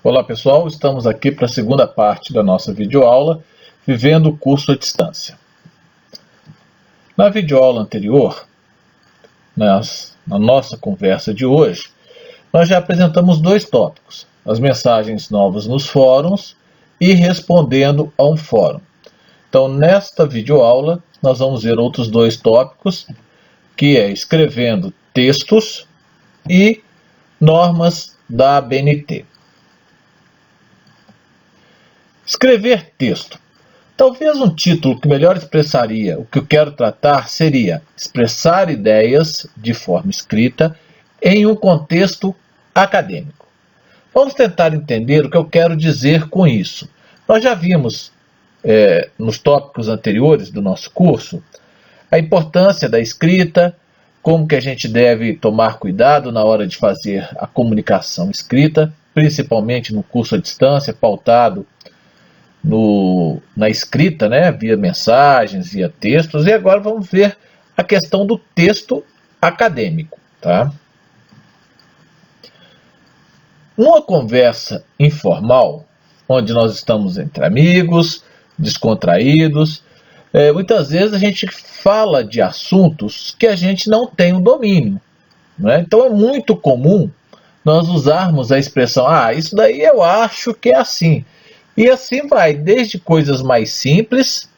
Olá pessoal, estamos aqui para a segunda parte da nossa videoaula, Vivendo o Curso à Distância. Na videoaula anterior, na nossa conversa de hoje, nós já apresentamos dois tópicos, as mensagens novas nos fóruns e respondendo a um fórum. Então, nesta videoaula, nós vamos ver outros dois tópicos, que é escrevendo textos e normas da ABNT. Escrever texto. Talvez um título que melhor expressaria o que eu quero tratar seria expressar ideias de forma escrita em um contexto acadêmico. Vamos tentar entender o que eu quero dizer com isso. Nós já vimos nos tópicos anteriores do nosso curso a importância da escrita, como que a gente deve tomar cuidado na hora de fazer a comunicação escrita, principalmente no curso à distância, pautado na escrita, né, via mensagens, via textos, e agora vamos ver a questão do texto acadêmico. Tá? Numa conversa informal, onde nós estamos entre amigos, descontraídos, muitas vezes a gente fala de assuntos que a gente não tem o domínio. Né? Então é muito comum nós usarmos a expressão, isso daí eu acho que é assim. E assim vai, desde coisas mais simples,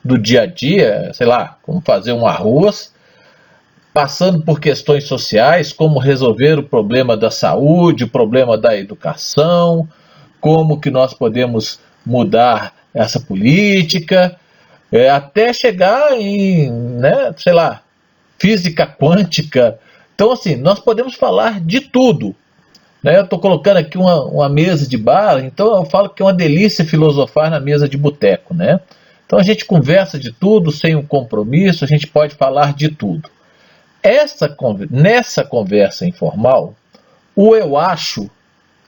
do dia a dia, sei lá, como fazer um arroz, passando por questões sociais, como resolver o problema da saúde, o problema da educação, como que nós podemos mudar essa política, até chegar em, sei lá, física quântica. Então, assim, nós podemos falar de tudo. Eu estou colocando aqui uma mesa de bar, então eu falo que é uma delícia filosofar na mesa de boteco. Né? Então a gente conversa de tudo, sem um compromisso, a gente pode falar de tudo. Nessa conversa informal, o eu acho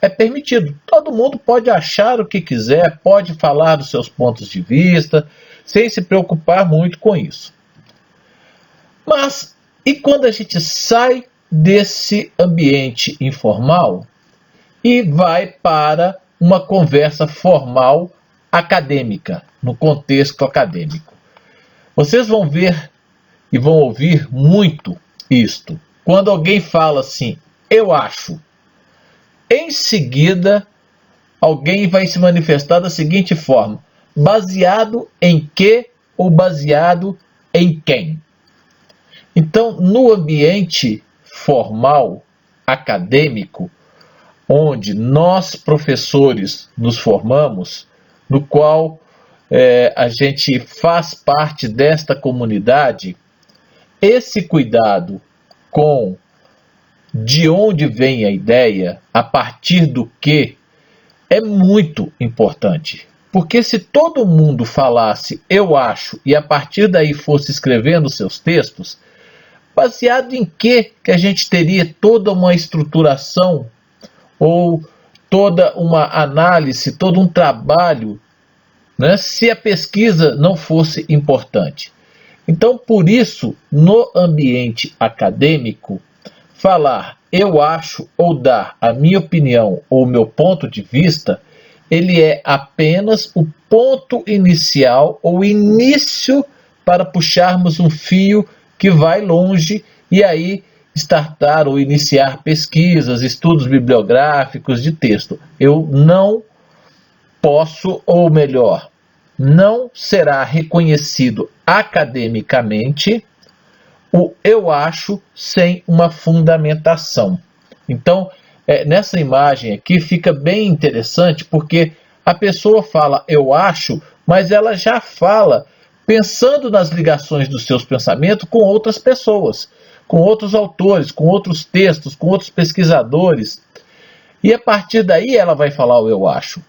é permitido. Todo mundo pode achar o que quiser, pode falar dos seus pontos de vista, sem se preocupar muito com isso. Mas, e quando a gente sai desse ambiente informal e vai para uma conversa formal acadêmica, no contexto acadêmico? Vocês vão ver e vão ouvir muito isto. Quando alguém fala assim, eu acho, em seguida alguém vai se manifestar da seguinte forma, baseado em que ou baseado em quem? Então, no ambiente formal, acadêmico, onde nós, professores, nos formamos, no qual a gente faz parte desta comunidade, esse cuidado com de onde vem a ideia, a partir do que, é muito importante. Porque se todo mundo falasse eu acho e a partir daí fosse escrevendo seus textos, baseado em que a gente teria toda uma estruturação ou toda uma análise, todo um trabalho, né, se a pesquisa não fosse importante? Então, por isso, no ambiente acadêmico, falar eu acho ou dar a minha opinião ou o meu ponto de vista, ele é apenas o ponto inicial ou início para puxarmos um fio que vai longe e aí startar ou iniciar pesquisas, estudos bibliográficos de texto. Eu não posso, ou melhor, não será reconhecido academicamente o eu acho sem uma fundamentação. Então, nessa imagem aqui fica bem interessante porque a pessoa fala eu acho, mas ela já fala pensando nas ligações dos seus pensamentos com outras pessoas, com outros autores, com outros textos, com outros pesquisadores. E a partir daí ela vai falar o eu acho.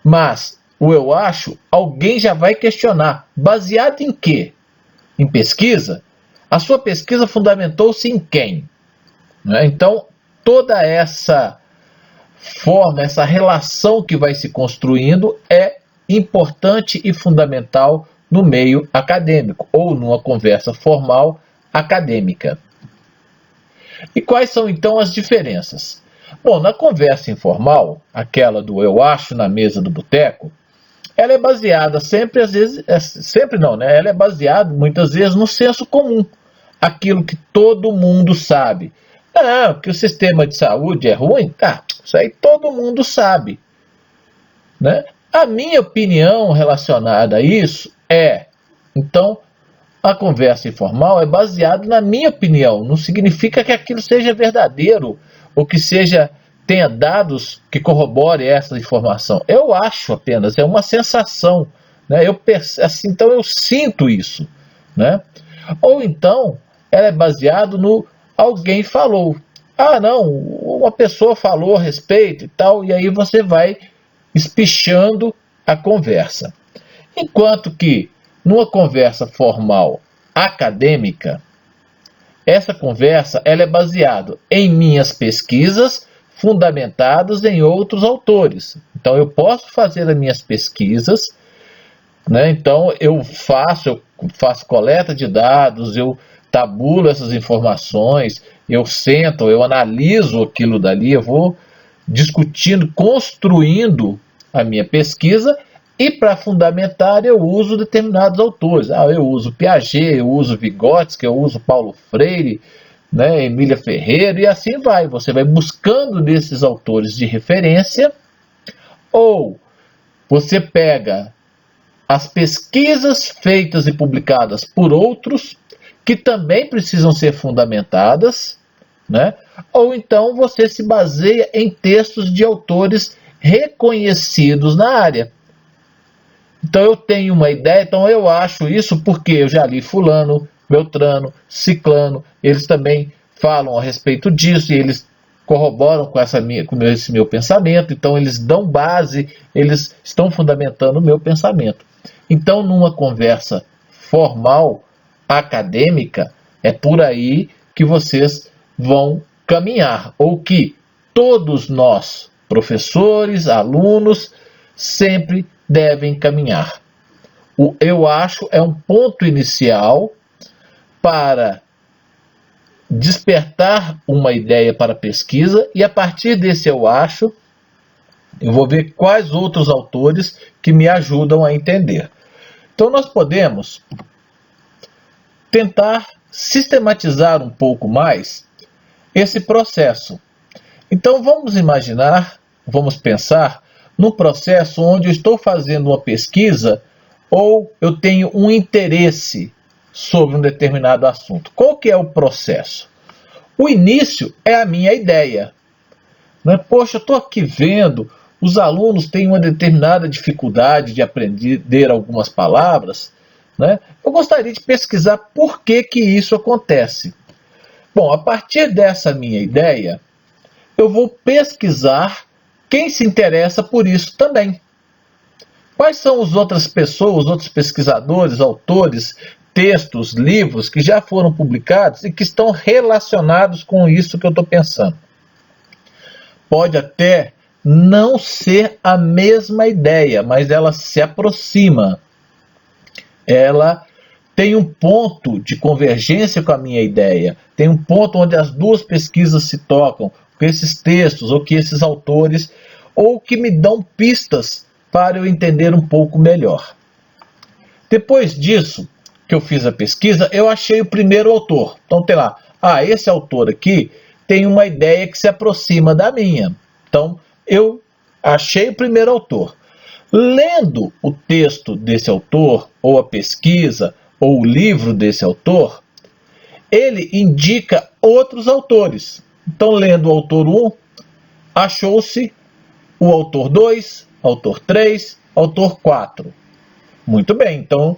Mas o eu acho, alguém já vai questionar. Baseado em quê? Em pesquisa? A sua pesquisa fundamentou-se em quem? Então, toda essa forma, essa relação que vai se construindo é importante e fundamental no meio acadêmico, ou numa conversa formal acadêmica. E quais são então as diferenças? Bom, na conversa informal, aquela do eu acho na mesa do boteco, ela é baseada sempre, às vezes, sempre não, né? Ela é baseada muitas vezes no senso comum, aquilo que todo mundo sabe. Ah, que o sistema de saúde é ruim? Tá, isso aí todo mundo sabe, né? A minha opinião relacionada a isso então, a conversa informal é baseada na minha opinião, não significa que aquilo seja verdadeiro ou que tenha dados que corroborem essa informação. Eu acho apenas, é uma sensação, né? Então eu sinto isso, né? Ou então ela é baseada no alguém falou. Ah, não, uma pessoa falou a respeito e tal, e aí você vai espichando a conversa. Enquanto que numa conversa formal acadêmica, essa conversa ela é baseada em minhas pesquisas fundamentadas em outros autores. Então eu posso fazer as minhas pesquisas, né? Então eu faço coleta de dados, eu tabulo essas informações, eu analiso aquilo dali, eu vou discutindo, construindo a minha pesquisa. E para fundamentar eu uso determinados autores. Eu uso Piaget, eu uso Vygotsky, eu uso Paulo Freire, né, Emília Ferreira, e assim vai. Você vai buscando nesses autores de referência, ou você pega as pesquisas feitas e publicadas por outros, que também precisam ser fundamentadas, né? Ou então você se baseia em textos de autores reconhecidos na área. Então eu tenho uma ideia, então eu acho isso porque eu já li fulano, beltrano, ciclano, eles também falam a respeito disso e eles corroboram com esse meu pensamento, então eles dão base, eles estão fundamentando o meu pensamento. Então numa conversa formal, acadêmica, é por aí que vocês vão caminhar, ou que todos nós, professores, alunos, sempre devem caminhar. O eu acho é um ponto inicial para despertar uma ideia para pesquisa, e a partir desse eu acho, eu vou ver quais outros autores que me ajudam a entender. Então nós podemos tentar sistematizar um pouco mais esse processo. Então vamos pensar num processo onde eu estou fazendo uma pesquisa ou eu tenho um interesse sobre um determinado assunto. Qual que é o processo? O início é a minha ideia. Né? Poxa, eu estou aqui vendo, os alunos têm uma determinada dificuldade de aprender algumas palavras, né? Eu gostaria de pesquisar por que isso acontece. Bom, a partir dessa minha ideia, eu vou pesquisar quem se interessa por isso também. Quais são as outras pessoas, outros pesquisadores, autores, textos, livros que já foram publicados e que estão relacionados com isso que eu estou pensando? Pode até não ser a mesma ideia, mas ela se aproxima. Ela tem um ponto de convergência com a minha ideia, tem um ponto onde as duas pesquisas se tocam, com esses textos, ou que esses autores, ou que me dão pistas para eu entender um pouco melhor. Depois disso, que eu fiz a pesquisa, eu achei o primeiro autor. Então tem lá, esse autor aqui tem uma ideia que se aproxima da minha. Então eu achei o primeiro autor. Lendo o texto desse autor, ou a pesquisa, ou o livro desse autor, ele indica outros autores. Então, lendo o autor 1, achou-se o autor 2, autor 3, autor 4. Muito bem, então,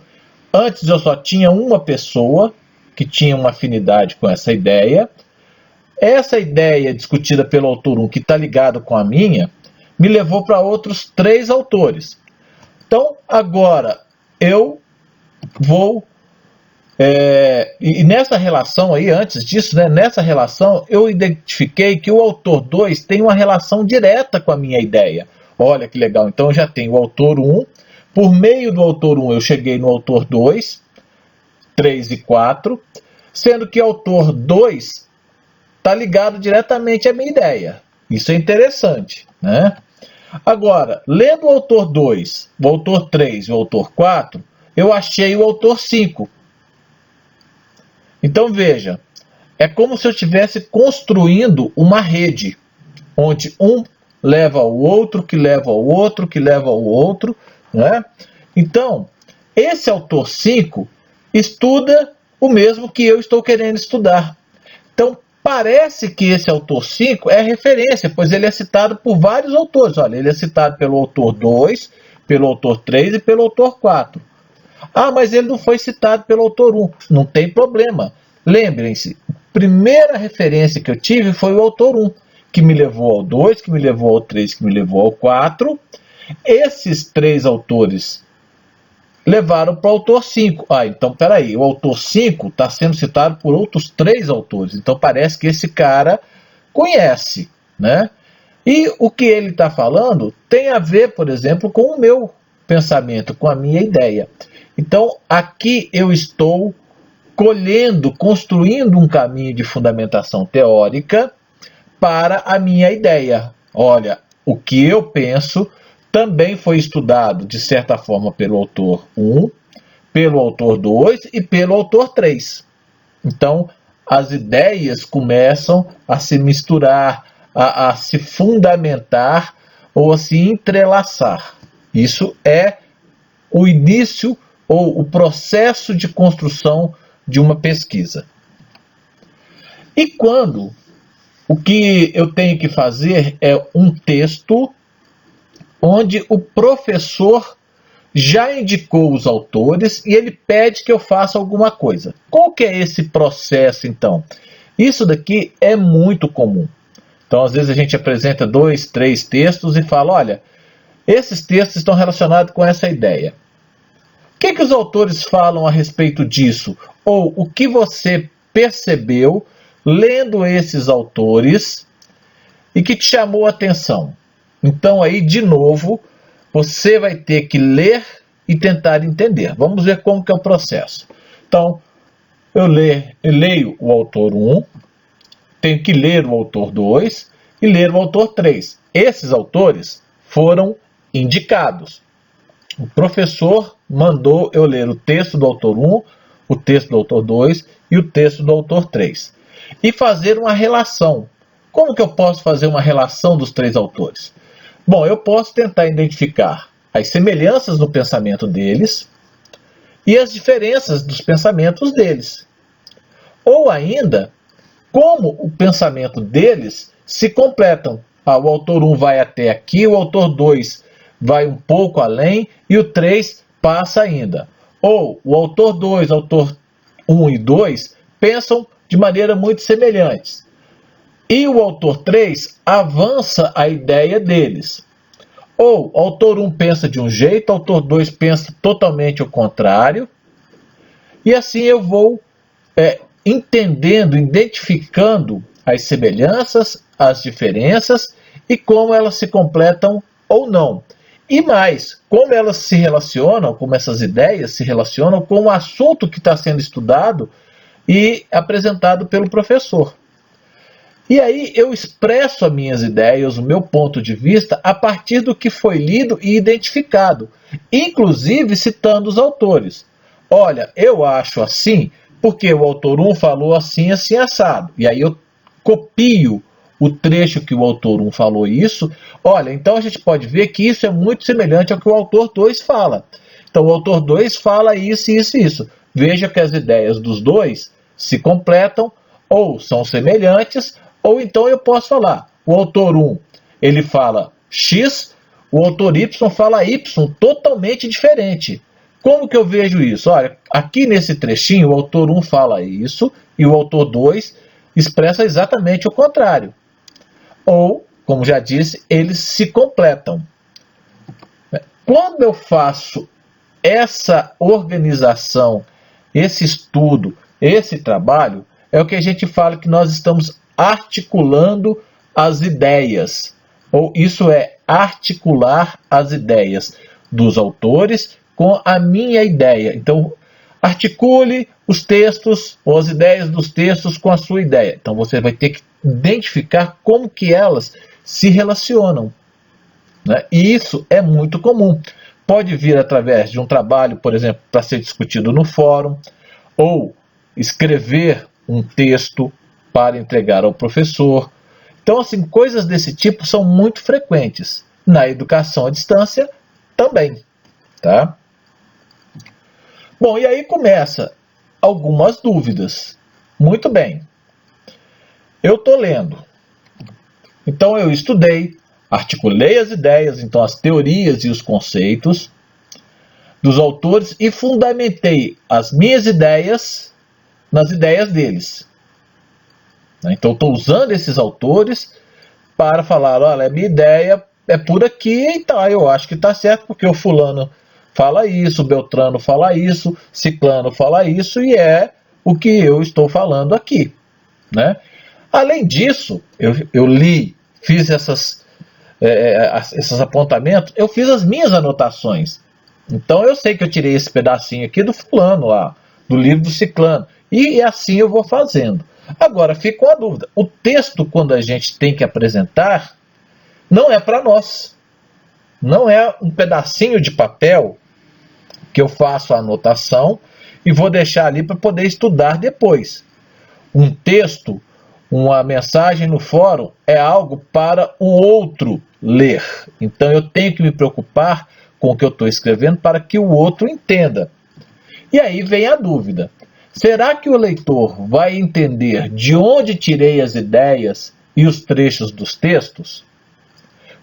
antes eu só tinha uma pessoa que tinha uma afinidade com essa ideia. Essa ideia discutida pelo autor 1, que está ligado com a minha, me levou para outros 3 autores. Então, agora, eu vou... e nessa relação aí, antes disso, né, nessa relação, eu identifiquei que o autor 2 tem uma relação direta com a minha ideia. Olha que legal, então eu já tenho o autor 1, por meio do autor 1 eu cheguei no autor 2, 3 e 4, sendo que o autor 2 está ligado diretamente à minha ideia. Isso é interessante, né? Agora, lendo o autor 2, o autor 3 e o autor 4, eu achei o autor 5. Então veja, é como se eu estivesse construindo uma rede, onde um leva ao outro, que leva ao outro, que leva ao outro, né? Então, esse autor 5 estuda o mesmo que eu estou querendo estudar. Então, parece que esse autor 5 é referência, pois ele é citado por vários autores. Olha, ele é citado pelo autor 2, pelo autor 3 e pelo autor 4. Ah, mas ele não foi citado pelo autor 1. Não tem problema. Lembrem-se, a primeira referência que eu tive foi o autor 1, que me levou ao 2, que me levou ao 3, que me levou ao 4. Esses 3 autores levaram para o autor 5. Ah, então peraí, o autor 5 está sendo citado por outros 3 autores. Então parece que esse cara conhece, né? E o que ele está falando tem a ver, por exemplo, com o meu pensamento, com a minha ideia. Então aqui eu estou colhendo, construindo um caminho de fundamentação teórica para a minha ideia. Olha, o que eu penso também foi estudado, de certa forma, pelo autor 1, pelo autor 2 e pelo autor 3. Então, as ideias começam a se misturar, a se fundamentar ou a se entrelaçar. Isso é o início ou o processo de construção de uma pesquisa. E quando o que eu tenho que fazer é um texto onde o professor já indicou os autores e ele pede que eu faça alguma coisa. Qual que é esse processo, então? Isso daqui é muito comum. Então, às vezes a gente apresenta 2, 3 textos e fala, olha, esses textos estão relacionados com essa ideia. O que os autores falam a respeito disso? Ou o que você percebeu lendo esses autores e que te chamou a atenção? Então aí, de novo, você vai ter que ler e tentar entender. Vamos ver como que é o processo. Então, eu leio o autor 1, tenho que ler o autor 2 e ler o autor 3. Esses autores foram indicados. O professor mandou eu ler o texto do autor 1, o texto do autor 2 e o texto do autor 3. E fazer uma relação. Como que eu posso fazer uma relação dos 3 autores? Bom, eu posso tentar identificar as semelhanças no pensamento deles e as diferenças dos pensamentos deles. Ou ainda, como o pensamento deles se completam. Ah, o autor 1 vai até aqui, o autor 2 vai um pouco além e o 3 passa ainda. Ou o autor 2, autor 1 e 2 pensam de maneira muito semelhantes. E o autor 3 avança a ideia deles. Ou o autor 1 pensa de um jeito, o autor 2 pensa totalmente o contrário. E assim eu vou entendendo, identificando as semelhanças, as diferenças e como elas se completam ou não. E mais, como elas se relacionam, como essas ideias se relacionam com o assunto que está sendo estudado e apresentado pelo professor. E aí eu expresso as minhas ideias, o meu ponto de vista, a partir do que foi lido e identificado, inclusive citando os autores. Olha, eu acho assim, porque o autor 1 falou assim, assim, assado. E aí eu copio o trecho que o autor 1 falou isso. Olha, então a gente pode ver que isso é muito semelhante ao que o autor 2 fala. Então o autor 2 fala isso, isso e isso. Veja que as ideias dos dois se completam, ou são semelhantes, ou então eu posso falar, o autor 1, ele fala X, o autor Y fala Y, totalmente diferente. Como que eu vejo isso? Olha, aqui nesse trechinho, o autor 1 fala isso, e o autor 2 expressa exatamente o contrário. Ou, como já disse, eles se completam. Quando eu faço essa organização, esse estudo, esse trabalho, é o que a gente fala que nós estamos articulando as ideias. Ou isso é articular as ideias dos autores com a minha ideia. Então, articule os textos ou as ideias dos textos com a sua ideia. Então, você vai ter que identificar como que elas se relacionam, né? E isso é muito comum. Pode vir através de um trabalho, por exemplo, para ser discutido no fórum, ou escrever um texto para entregar ao professor. Então, assim, coisas desse tipo são muito frequentes. Na educação à distância também, tá? Bom, e aí começa algumas dúvidas. Muito bem. Eu estou lendo. Então eu estudei, articulei as ideias, então as teorias e os conceitos dos autores e fundamentei as minhas ideias nas ideias deles. Então estou usando esses autores para falar, olha, a minha ideia é por aqui, então eu acho que está certo, porque o fulano fala isso, o Beltrano fala isso, Ciclano fala isso, e é o que eu estou falando aqui, né? Além disso, eu li, fiz esses apontamentos, eu fiz as minhas anotações. Então eu sei que eu tirei esse pedacinho aqui do fulano lá, do livro do Ciclano, e assim eu vou fazendo. Agora, fica uma dúvida. O texto, quando a gente tem que apresentar, não é para nós. Não é um pedacinho de papel que eu faço a anotação e vou deixar ali para poder estudar depois. Um texto, uma mensagem no fórum é algo para o outro ler. Então eu tenho que me preocupar com o que eu estou escrevendo para que o outro entenda. E aí vem a dúvida. Será que o leitor vai entender de onde tirei as ideias e os trechos dos textos?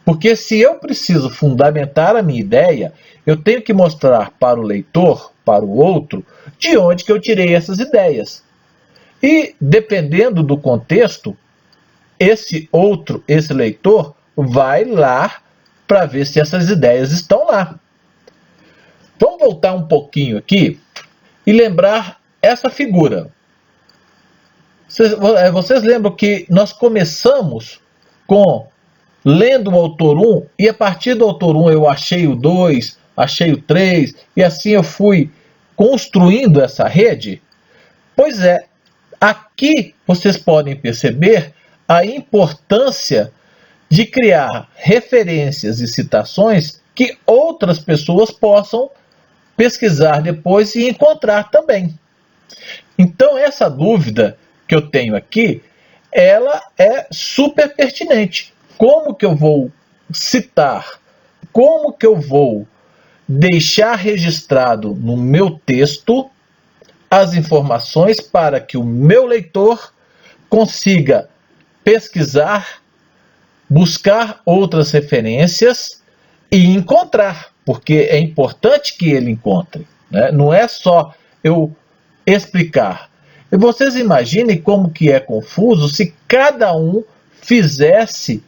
Porque se eu preciso fundamentar a minha ideia, eu tenho que mostrar para o leitor, para o outro, de onde que eu tirei essas ideias. E, dependendo do contexto, esse leitor, vai lá para ver se essas ideias estão lá. Vamos voltar um pouquinho aqui e lembrar essa figura. Vocês lembram que nós começamos com lendo o autor 1 e a partir do autor 1 eu achei o 2, achei o 3 e assim eu fui construindo essa rede? Pois é, aqui vocês podem perceber a importância de criar referências e citações que outras pessoas possam pesquisar depois e encontrar também. Então essa dúvida que eu tenho aqui, ela é super pertinente. Como que eu vou citar? Como que eu vou deixar registrado no meu texto as informações para que o meu leitor consiga pesquisar, buscar outras referências e encontrar, porque é importante que ele encontre, né? Não é só eu explicar. E vocês imaginem como que é confuso se cada um fizesse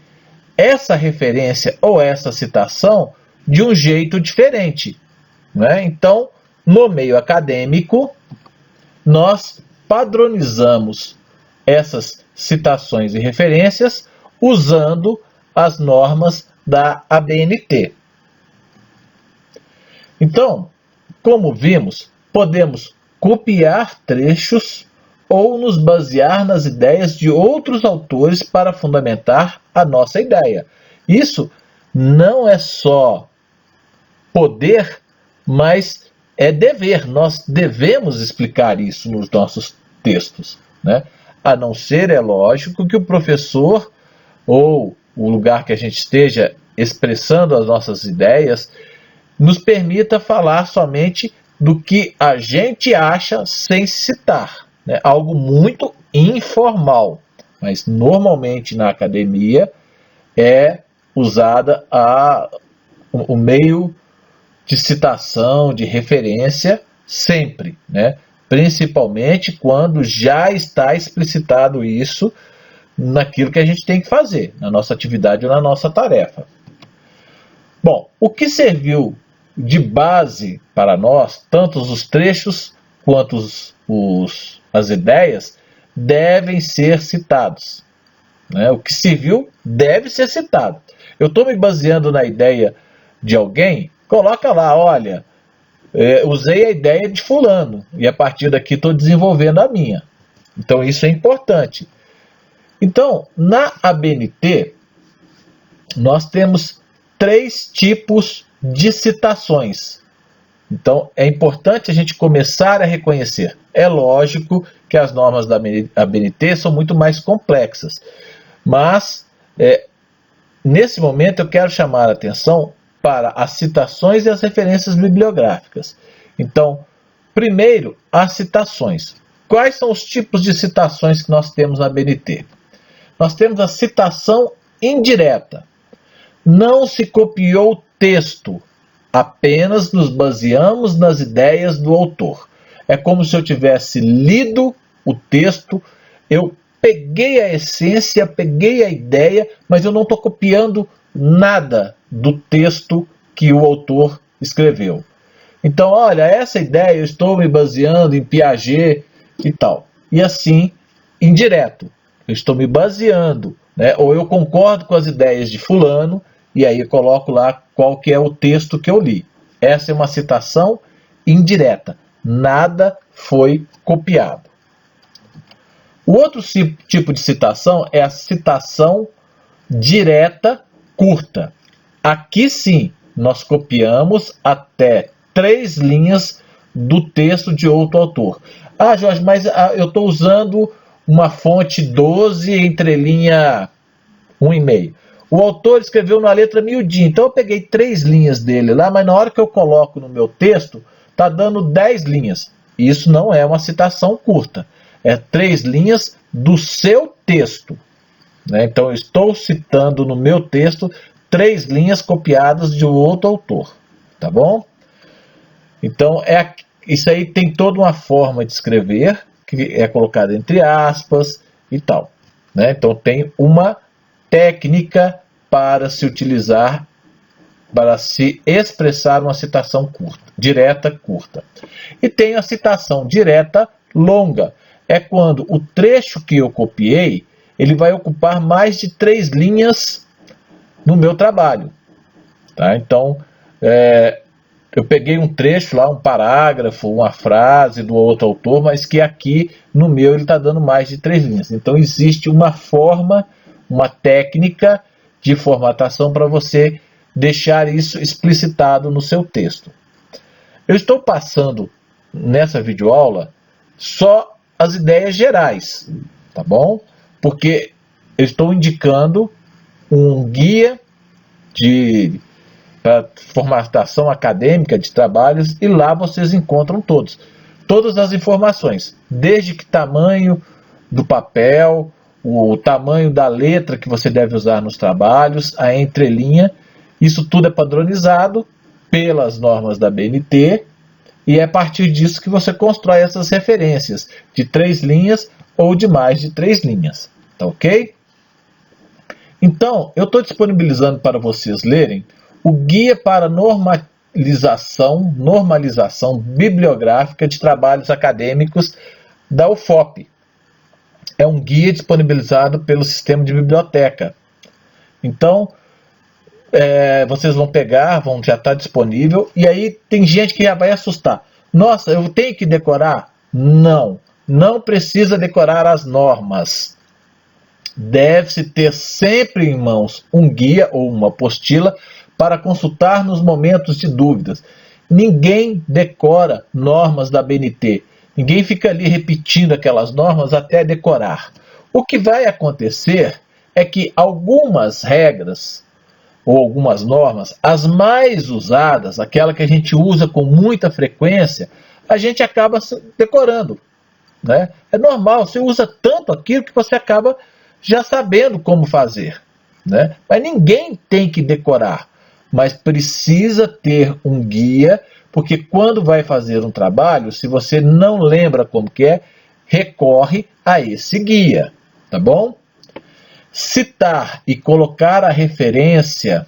essa referência ou essa citação de um jeito diferente, né? Então, no meio acadêmico, nós padronizamos essas citações e referências usando as normas da ABNT. Então, como vimos, podemos copiar trechos ou nos basear nas ideias de outros autores para fundamentar a nossa ideia. Isso não é só poder, mas é dever. Nós devemos explicar isso nos nossos textos, né? A não ser, é lógico, que o professor ou o lugar que a gente esteja expressando as nossas ideias nos permita falar somente do que a gente acha sem citar, né? Algo muito informal, mas normalmente na academia é usada o meio de citação, de referência, sempre, né? Principalmente quando já está explicitado isso naquilo que a gente tem que fazer, na nossa atividade ou na nossa tarefa. Bom, o que serviu de base para nós, tanto os trechos quanto as ideias, devem ser citados, né? O que serviu deve ser citado. Eu estou me baseando na ideia de alguém, coloca lá, olha, usei a ideia de fulano, e a partir daqui estou desenvolvendo a minha. Então isso é importante. Então, na ABNT, nós temos 3 tipos de citações. Então, é importante a gente começar a reconhecer. É lógico que as normas da ABNT são muito mais complexas, mas nesse momento eu quero chamar a atenção para as citações e as referências bibliográficas. Então, primeiro, as citações. Quais são os tipos de citações que nós temos na ABNT? Nós temos a citação indireta. Não se copiou texto, apenas nos baseamos nas ideias do autor. É como se eu tivesse lido o texto, eu peguei a essência, peguei a ideia, mas eu não estou copiando nada do texto que o autor escreveu. Então, olha, essa ideia eu estou me baseando em Piaget e tal. E assim, indireto. Eu estou me baseando, né? Ou eu concordo com as ideias de fulano, e aí eu coloco lá qual que é o texto que eu li. Essa é uma citação indireta. Nada foi copiado. O outro tipo de citação é a citação direta curta. Aqui sim, nós copiamos até 3 linhas do texto de outro autor. Ah, Jorge, mas eu estou usando uma fonte 12 entrelinha 1,5. O autor escreveu na letra miudinha, então eu peguei 3 linhas dele lá, mas na hora que eu coloco no meu texto, está dando 10 linhas. Isso não é uma citação curta, é 3 linhas do seu texto. Né? Então eu estou citando no meu texto 3 linhas copiadas de outro autor. Tá bom? Então isso aí tem toda uma forma de escrever, que é colocada entre aspas e tal. Né? Então tem uma técnica para se utilizar, para se expressar uma citação curta, direta curta. E tem a citação direta longa. É quando o trecho que eu copiei, ele vai ocupar mais de 3 linhas no meu trabalho. Tá? Então, eu peguei um trecho lá, um parágrafo, uma frase do outro autor, mas que aqui no meu ele está dando mais de 3 linhas. Então existe uma forma, uma técnica de formatação para você deixar isso explicitado no seu texto. Eu estou passando nessa videoaula só as ideias gerais, tá bom? Porque eu estou indicando um guia para formatação acadêmica de trabalhos e lá vocês encontram todas as informações, desde que tamanho do papel, o tamanho da letra que você deve usar nos trabalhos, a entrelinha, isso tudo é padronizado pelas normas da ABNT e é a partir disso que você constrói essas referências de 3 linhas ou de mais de 3 linhas, tá ok? Então, eu estou disponibilizando para vocês lerem o Guia para Normalização Bibliográfica de Trabalhos Acadêmicos da UFOP. É um guia disponibilizado pelo sistema de biblioteca. Então, vocês vão pegar, já está disponível, e aí tem gente que já vai assustar. Nossa, eu tenho que decorar? Não, não precisa decorar as normas. Deve-se ter sempre em mãos um guia ou uma apostila para consultar nos momentos de dúvidas. Ninguém decora normas da ABNT. Ninguém fica ali repetindo aquelas normas até decorar. O que vai acontecer é que algumas regras ou algumas normas, as mais usadas, aquela que a gente usa com muita frequência, a gente acaba decorando. Né? É normal, você usa tanto aquilo que você acaba já sabendo como fazer. Né? Mas ninguém tem que decorar, mas precisa ter um guia, porque quando vai fazer um trabalho, se você não lembra como que é, recorre a esse guia, tá bom? Citar e colocar a referência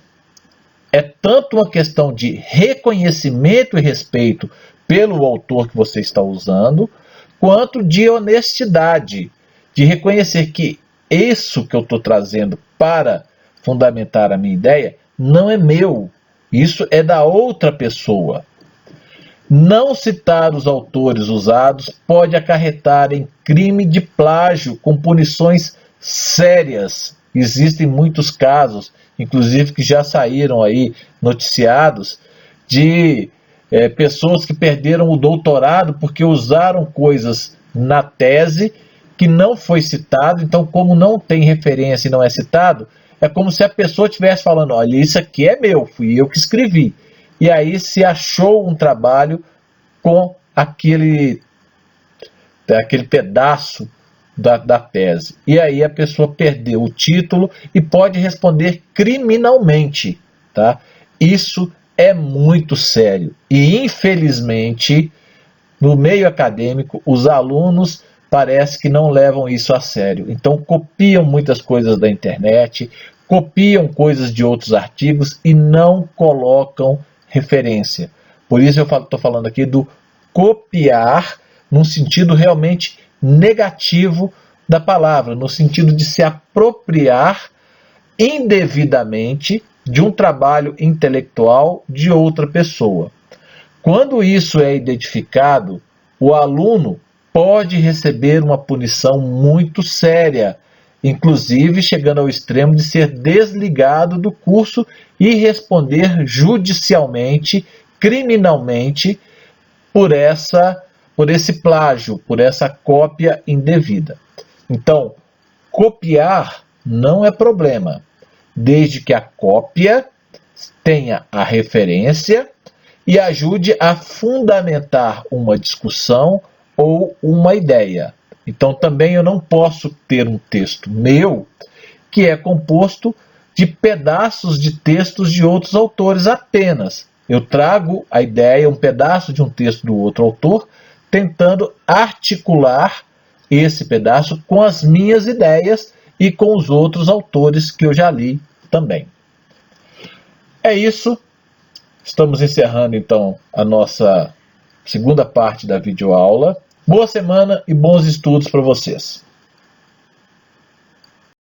é tanto uma questão de reconhecimento e respeito pelo autor que você está usando, quanto de honestidade, de reconhecer que isso que eu estou trazendo para fundamentar a minha ideia não é meu, isso é da outra pessoa. Não citar os autores usados pode acarretar em crime de plágio com punições sérias. Existem muitos casos inclusive que já saíram aí noticiados de pessoas que perderam o doutorado porque usaram coisas na tese que não foi citado. Então, como não tem referência e não é citado, é como se a pessoa estivesse falando, olha, isso aqui é meu, fui eu que escrevi. E aí se achou um trabalho com aquele pedaço da tese. E aí a pessoa perdeu o título e pode responder criminalmente, tá? Isso é muito sério. E, infelizmente, no meio acadêmico, os alunos parece que não levam isso a sério. Então, copiam muitas coisas da internet, copiam coisas de outros artigos e não colocam referência. Por isso eu estou falando aqui do copiar num sentido realmente negativo da palavra, no sentido de se apropriar indevidamente de um trabalho intelectual de outra pessoa. Quando isso é identificado, o aluno pode receber uma punição muito séria, inclusive chegando ao extremo de ser desligado do curso e responder judicialmente, criminalmente, por esse plágio, por essa cópia indevida. Então, copiar não é problema, desde que a cópia tenha a referência e ajude a fundamentar uma discussão ou uma ideia. Então, também eu não posso ter um texto meu que é composto de pedaços de textos de outros autores apenas. Eu trago a ideia, um pedaço de um texto do outro autor, tentando articular esse pedaço com as minhas ideias e com os outros autores que eu já li também. É isso. Estamos encerrando então a nossa segunda parte da videoaula. Boa semana e bons estudos para vocês.